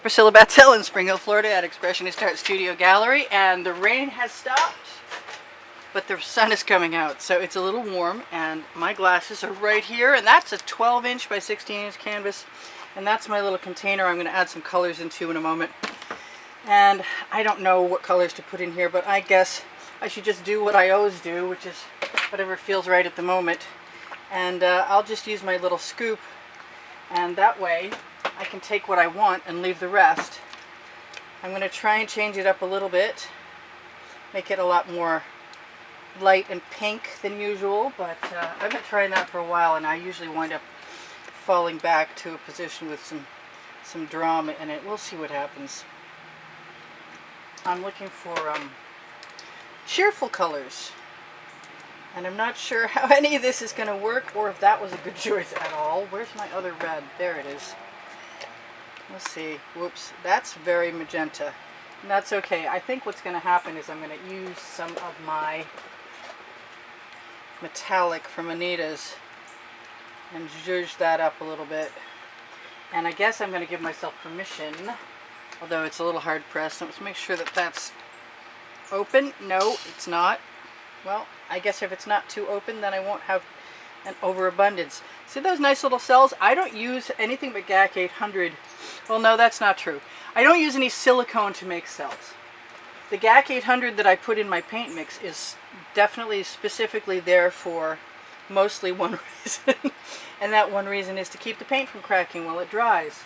Priscilla Batzell in Spring Hill, Florida at Expressionist Art Studio Gallery, and the rain has stopped, but the sun is coming out, so it's a little warm, and my glasses are right here, and that's a 12-inch by 16-inch canvas, and that's my little container I'm going to add some colors into in a moment. And I don't know what colors to put in here, but I guess I should just do what I always do, which is whatever feels right at the moment. And I'll just use my little scoop, and that way I can take what I want and leave the rest. I'm going to try and change it up a little bit, make it a lot more light and pink than usual, but I've been trying that for a while, and I usually wind up falling back to a position with some drama in it. We'll see what happens. I'm looking for cheerful colors, and I'm not sure how any of this is going to work or if that was a good choice at all. Where's my other red? There it is. Let's see. Whoops, that's very magenta. And that's okay. I think what's going to happen is I'm going to use some of my metallic from Anita's and zhuzh that up a little bit. And I guess I'm going to give myself permission, although it's a little hard pressed. So let's make sure that that's open. No, it's not. Well, I guess if it's not too open, then I won't have an overabundance. See those nice little cells? I don't use anything but GAC 800. Well, no, that's not true. I don't use any silicone to make cells. The GAC 800 that I put in my paint mix is definitely specifically there for mostly one reason. And that one reason is to keep the paint from cracking while it dries.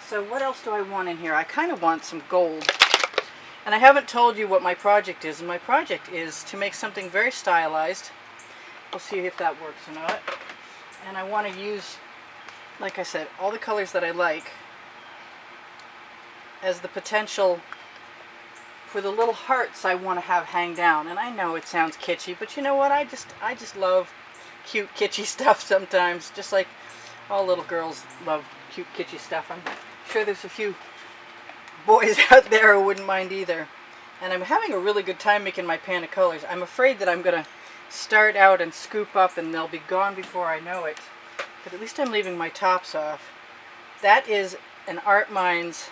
So what else do I want in here? I kind of want some gold. And I haven't told you what my project is. And my project is to make something very stylized. We'll see if that works or not. And I want to use, like I said, all the colors that I like as the potential for the little hearts I want to have hang down. And I know it sounds kitschy, but you know what? I just love cute kitschy stuff sometimes, just like all little girls love cute kitschy stuff. I'm sure there's a few boys out there who wouldn't mind either. And I'm having a really good time making my pan of colors. I'm afraid that I'm going to start out and scoop up and they'll be gone before I know it. But at least I'm leaving my tops off. That is an Art Minds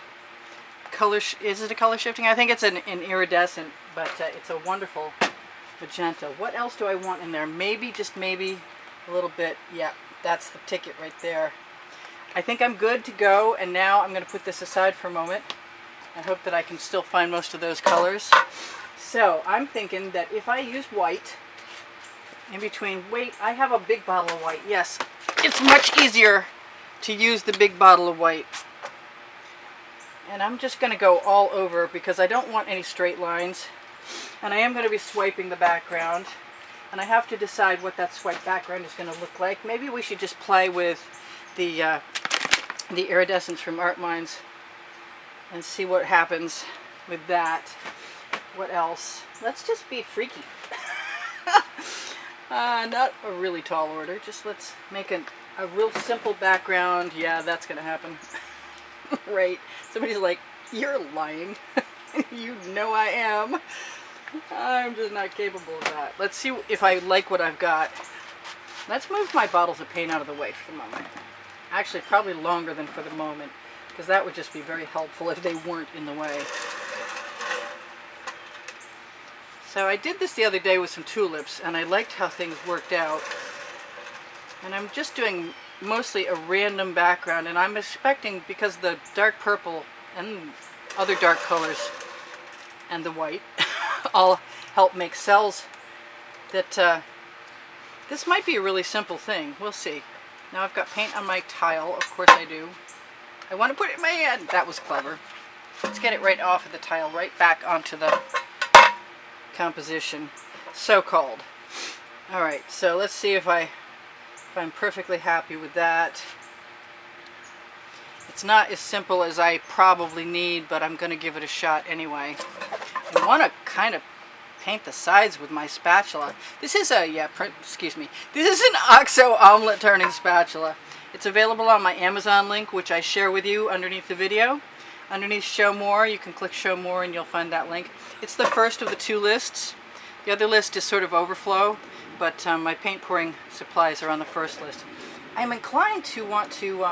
color. Is it a color shifting? I think it's an iridescent, but it's a wonderful magenta. What else do I want in there? Maybe, just maybe, a little bit. Yeah, that's the ticket right there. I think I'm good to go, and now I'm going to put this aside for a moment. I hope that I can still find most of those colors. So I'm thinking that if I use white in between, wait, I have a big bottle of white. Yes, it's much easier to use the big bottle of white. And I'm just going to go all over because I don't want any straight lines. And I am going to be swiping the background. And I have to decide what that swipe background is going to look like. Maybe we should just play with the iridescence from Art Minds and see what happens with that. What else? Let's just be freaky. Not a really tall order. Just let's make a real simple background. Yeah, that's going to happen. Right. Somebody's like, you're lying. You know I am. I'm just not capable of that. Let's see if I like what I've got. Let's move my bottles of paint out of the way for the moment. Actually, probably longer than for the moment, because that would just be very helpful if they weren't in the way. So I did this the other day with some tulips, and I liked how things worked out. And I'm just doing mostly a random background, and I'm expecting, because the dark purple and other dark colors and the white all help make cells, that this might be a really simple thing. We'll see. Now I've got paint on my tile. Of course I do. I want to put it in my hand. That was clever. Let's get it right off of the tile, right back onto the composition, so-called. Alright, so let's see if I'm perfectly happy with that. It's not as simple as I probably need, but I'm going to give it a shot anyway. I want to kind of paint the sides with my spatula. This is a, excuse me, this is an OXO omelet turning spatula. It's available on my Amazon link, which I share with you underneath the video. Underneath Show More, you can click Show More and you'll find that link. It's the first of the 2 lists. The other list is sort of overflow, but my paint pouring supplies are on the first list. I'm inclined to want to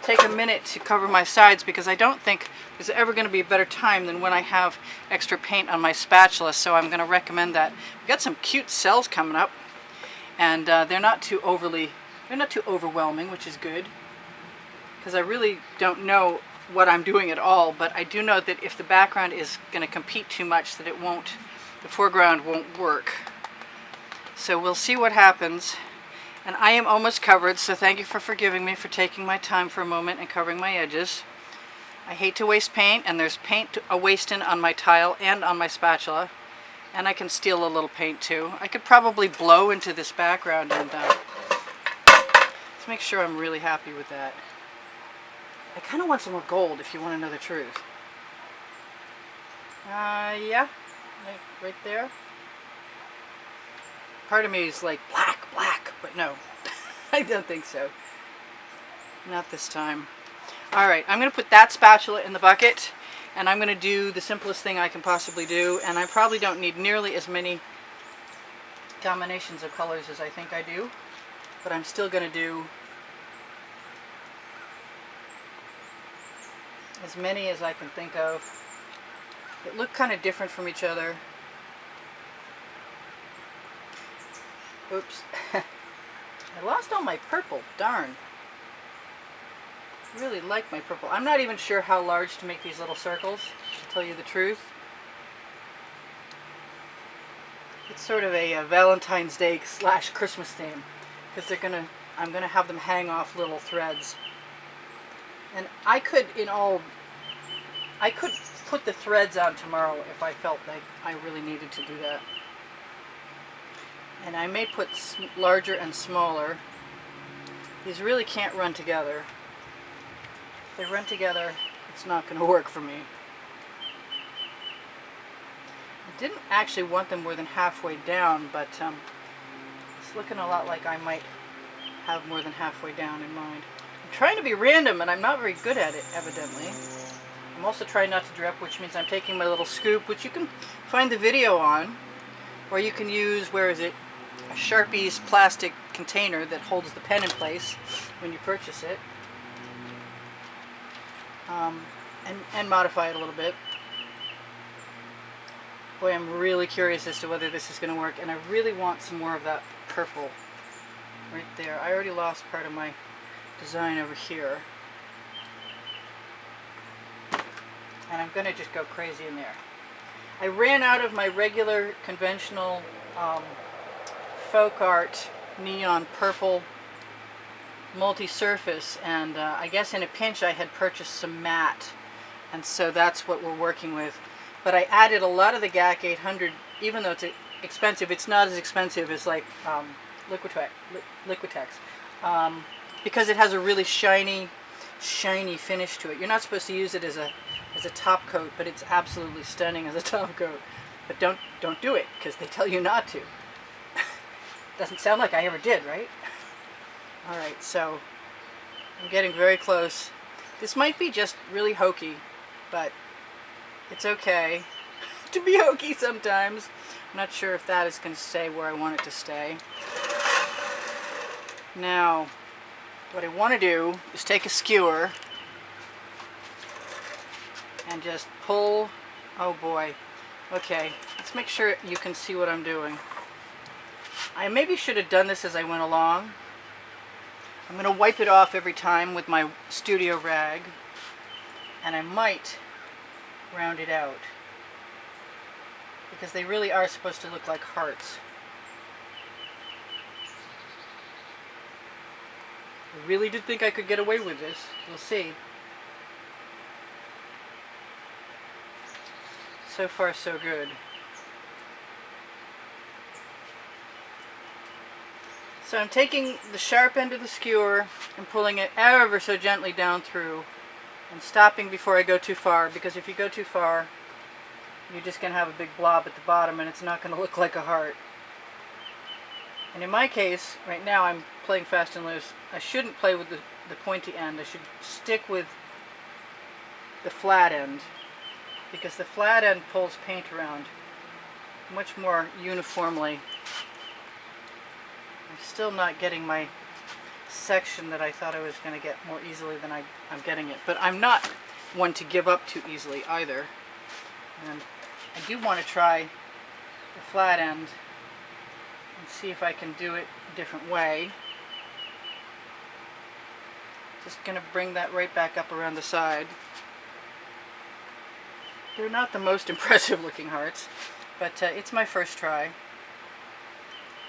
take a minute to cover my sides because I don't think there's ever going to be a better time than when I have extra paint on my spatula, so I'm going to recommend that. We've got some cute cells coming up, and they're not too overwhelming, which is good, because I really don't know what I'm doing at all, but I do know that if the background is going to compete too much, that the foreground won't work. So we'll see what happens. And I am almost covered, so thank you for forgiving me for taking my time for a moment and covering my edges. I hate to waste paint, and there's paint a-wasting on my tile and on my spatula. And I can steal a little paint too. I could probably blow into this background, and let's make sure I'm really happy with that. I kind of want some more gold, if you want to know the truth. Yeah, right there. Part of me is like, black, but no, I don't think so. Not this time. Alright, I'm going to put that spatula in the bucket, and I'm going to do the simplest thing I can possibly do, and I probably don't need nearly as many combinations of colors as I think I do, but I'm still going to do as many as I can think of that look kind of different from each other. Oops. I lost all my purple. Darn. I really like my purple. I'm not even sure how large to make these little circles, to tell you the truth. It's sort of a Valentine's Day / Christmas theme, because I'm gonna have them hang off little threads. And I could put the threads on tomorrow if I felt like I really needed to do that. And I may put larger and smaller. These really can't run together. If they run together, it's not going to work for me. I didn't actually want them more than halfway down, but it's looking a lot like I might have more than halfway down in mind. I'm trying to be random, and I'm not very good at it, evidently. I'm also trying not to drip, which means I'm taking my little scoop, which you can find the video on, or you can use, where is it? A Sharpie's plastic container that holds the pen in place when you purchase it, and modify it a little bit. Boy, I'm really curious as to whether this is going to work, and I really want some more of that purple right there. I already lost part of my design over here, and I'm going to just go crazy in there. I ran out of my regular conventional folk art neon purple multi-surface, and I guess in a pinch I had purchased some matte, and so that's what we're working with. But I added a lot of the GAC 800, even though it's expensive. It's not as expensive as like Liquitex, because it has a really shiny finish to it. You're not supposed to use it as a top coat, but it's absolutely stunning as a top coat. But don't do it, because they tell you not to. Doesn't sound like I ever did, right? Alright, so I'm getting very close. This might be just really hokey, but it's okay to be hokey sometimes. I'm not sure if that is going to stay where I want it to stay. Now, what I want to do is take a skewer and just pull. Oh boy. Okay, let's make sure you can see what I'm doing. I maybe should have done this as I went along. I'm going to wipe it off every time with my studio rag, and I might round it out, because they really are supposed to look like hearts. I really did think I could get away with this. We'll see. So far, so good. So I'm taking the sharp end of the skewer and pulling it ever so gently down through, and stopping before I go too far, because if you go too far, you're just going to have a big blob at the bottom, and it's not going to look like a heart. And in my case, right now I'm playing fast and loose. I shouldn't play with the pointy end. I should stick with the flat end, because the flat end pulls paint around much more uniformly. I'm still not getting my section that I thought I was going to get more easily than I'm getting it. But I'm not one to give up too easily either. And I do want to try the flat end and see if I can do it a different way. Just going to bring that right back up around the side. They're not the most impressive looking hearts, but it's my first try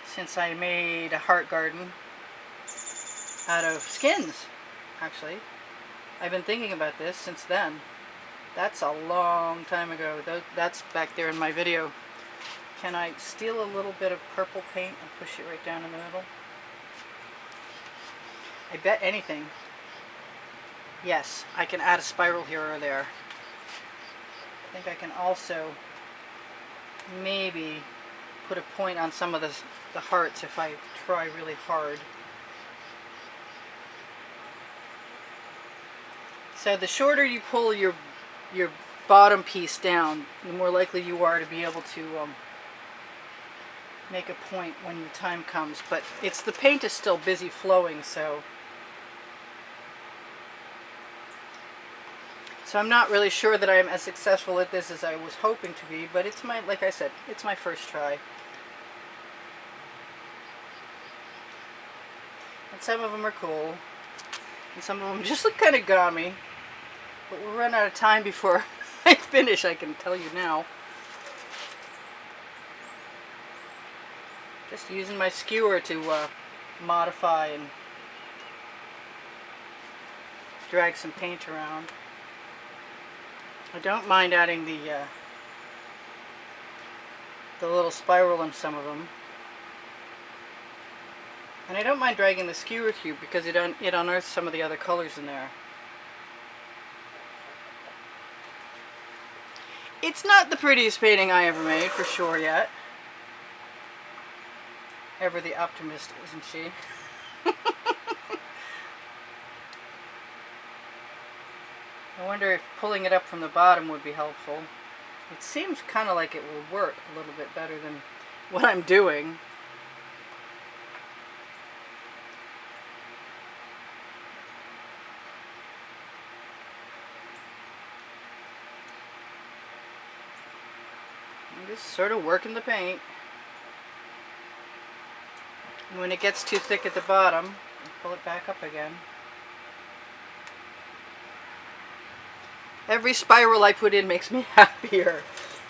since I made a heart garden out of skins, actually. I've been thinking about this since then. That's a long time ago. That's back there in my video. Can I steal a little bit of purple paint and push it right down in the middle? I bet anything. Yes, I can add a spiral here or there. I think I can also maybe put a point on some of the hearts if I try really hard. So the shorter you pull your bottom piece down, the more likely you are to be able to make a point when the time comes. But the paint is still busy flowing, so I'm not really sure that I am as successful at this as I was hoping to be, but like I said, it's my first try. And some of them are cool, and some of them just look kind of gummy. But we'll run out of time before I finish, I can tell you now. Just using my skewer to modify and drag some paint around. I don't mind adding the little spiral in some of them. And I don't mind dragging the skewer through because it unearths some of the other colors in there. It's not the prettiest painting I ever made, for sure, yet. Ever the optimist, isn't she? I wonder if pulling it up from the bottom would be helpful. It seems kind of like it will work a little bit better than what I'm doing. I'm just sort of working the paint. And when it gets too thick at the bottom, I pull it back up again. Every spiral I put in makes me happier.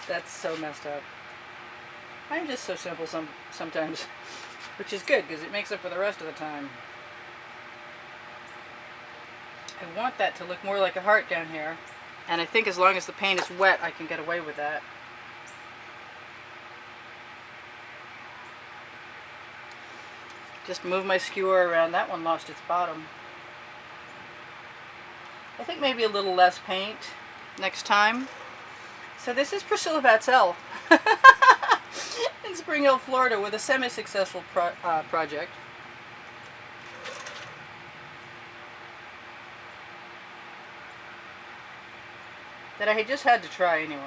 That's so messed up. I'm just so simple sometimes, which is good because it makes up for the rest of the time. I want that to look more like a heart down here, and I think as long as the paint is wet, I can get away with that. Just move my skewer around. That one lost its bottom. I think maybe a little less paint next time. So this is Priscilla Batzell in Spring Hill, Florida, with a semi-successful project. That I just had to try anyway.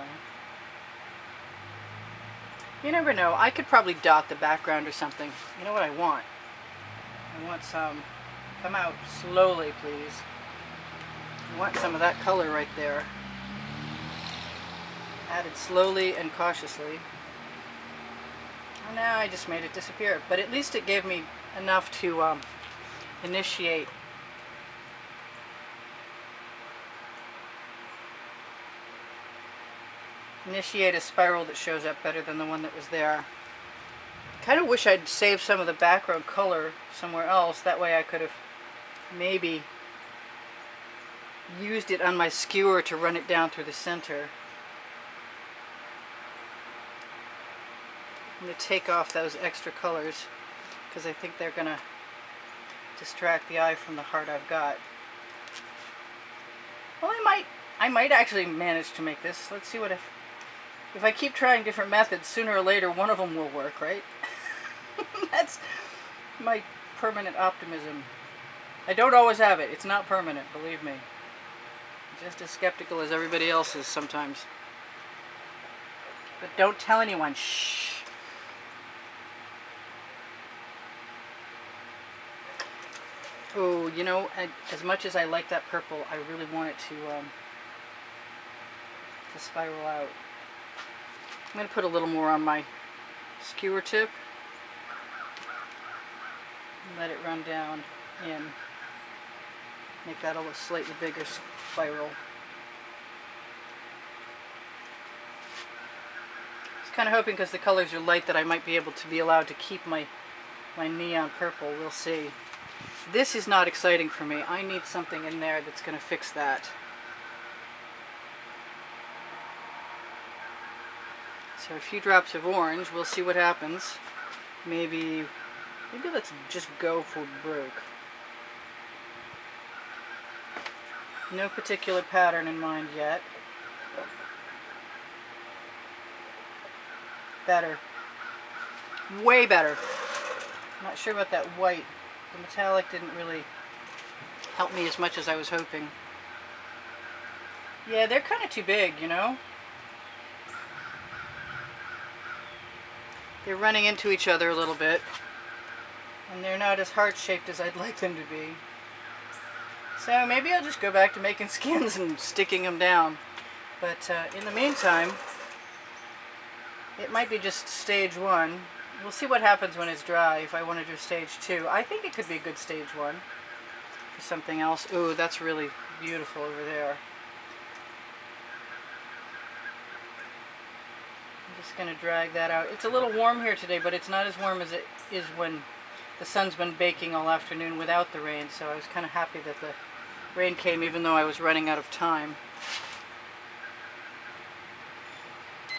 You never know. I could probably dot the background or something. You know what I want? I want some... Come out slowly, please. I want some of that color right there. Added slowly and cautiously. Oh, now I just made it disappear. But at least it gave me enough to initiate a spiral that shows up better than the one that was there. Kind of wish I'd saved some of the background color somewhere else. That way I could have maybe used it on my skewer to run it down through the center. I'm going to take off those extra colors because I think they're going to distract the eye from the heart I've got. Well, I might actually manage to make this. Let's see what if I keep trying different methods, sooner or later one of them will work, right? That's my permanent optimism. I don't always have it. It's not permanent, believe me. Just as skeptical as everybody else is sometimes. But don't tell anyone. Shh. Oh, you know, as much as I like that purple, I really want it to spiral out. I'm going to put a little more on my skewer tip. And let it run down in. Make that a little slightly bigger spiral. I was kind of hoping, because the colors are light, that I might be able to be allowed to keep my neon purple. We'll see. This is not exciting for me. I need something in there that's going to fix that. So a few drops of orange. We'll see what happens. Maybe let's just go for broke. No particular pattern in mind yet. Better. Way better. I'm not sure about that white. The metallic didn't really help me as much as I was hoping. Yeah, they're kind of too big, you know? They're running into each other a little bit. And they're not as heart-shaped as I'd like them to be. So maybe I'll just go back to making skins and sticking them down. But in the meantime, it might be just stage 1. We'll see what happens when it's dry, if I want to do stage 2. I think it could be a good stage 1 for something else. Ooh, that's really beautiful over there. I'm just going to drag that out. It's a little warm here today, but it's not as warm as it is when the sun's been baking all afternoon without the rain, so I was kind of happy that the rain came, even though I was running out of time.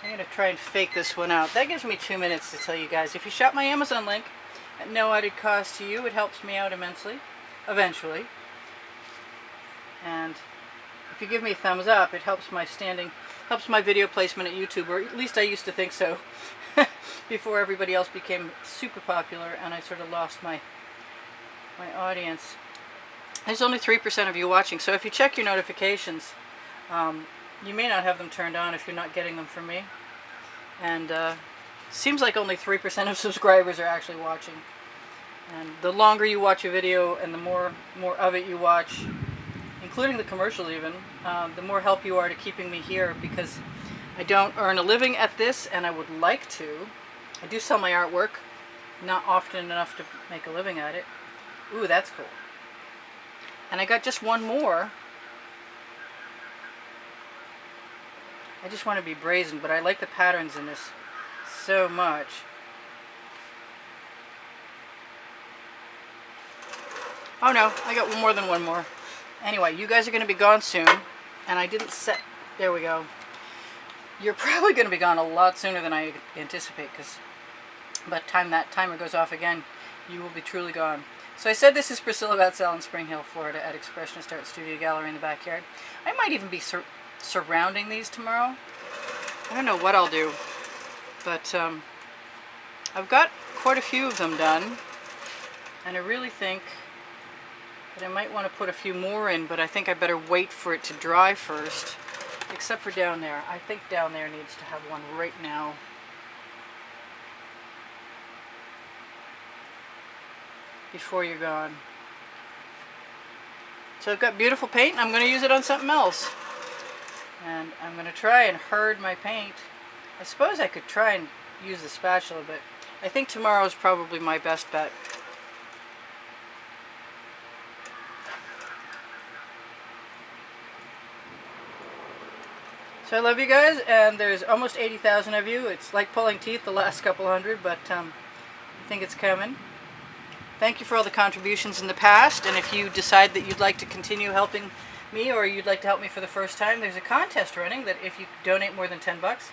I'm going to try and fake this one out. That gives me 2 minutes to tell you guys. If you shop my Amazon link at no added cost to you, it helps me out immensely, eventually. And if you give me a thumbs up, it helps my video placement at YouTube, or at least I used to think so, before everybody else became super popular and I sort of lost my audience. There's only 3% of you watching, so if you check your notifications, you may not have them turned on if you're not getting them from me. And seems like only 3% of subscribers are actually watching. And the longer you watch a video and the more of it you watch, including the commercial even, the more help you are to keeping me here, because I don't earn a living at this, and I would like to. I do sell my artwork, not often enough to make a living at it. Ooh, that's cool. And I got just one more. I just want to be brazen, but I like the patterns in this so much. Oh no, I got more than one more. Anyway, you guys are going to be gone soon, and I didn't set... There we go. You're probably going to be gone a lot sooner than I anticipate, because by the time that timer goes off again, you will be truly gone. So I said this is Priscilla Batzell in Spring Hill, Florida, at Expressionist Art Studio Gallery in the backyard. I might even be surrounding these tomorrow. I don't know what I'll do, but I've got quite a few of them done, and I really think that I might want to put a few more in, but I think I better wait for it to dry first, except for down there. I think down there needs to have one right now. Before you're gone. So I've got beautiful paint. I'm going to use it on something else. And I'm going to try and herd my paint. I suppose I could try and use the spatula, but I think tomorrow is probably my best bet. So I love you guys, and there's almost 80,000 of you. It's like pulling teeth, the last couple hundred, but I think it's coming. Thank you for all the contributions in the past, and if you decide that you'd like to continue helping me, or you'd like to help me for the first time, there's a contest running that if you donate more than 10 bucks,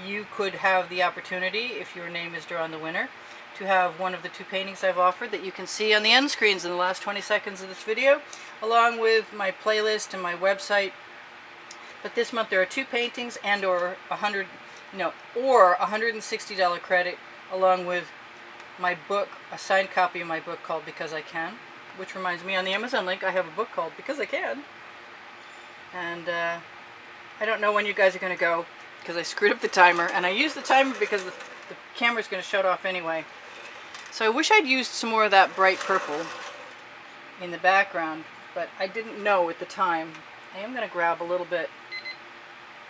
you could have the opportunity, if your name is drawn the winner, to have one of the 2 paintings I've offered that you can see on the end screens in the last 20 seconds of this video, along with my playlist and my website. But this month there are 2 paintings and or $160 credit, along with my book, a signed copy of my book called Because I Can, which reminds me, on the Amazon link I have a book called Because I Can. And I don't know when you guys are going to go, because I screwed up the timer, and I used the timer because the camera's going to shut off anyway. So I wish I'd used some more of that bright purple. in the background, but I didn't know at the time. I am going to grab a little bit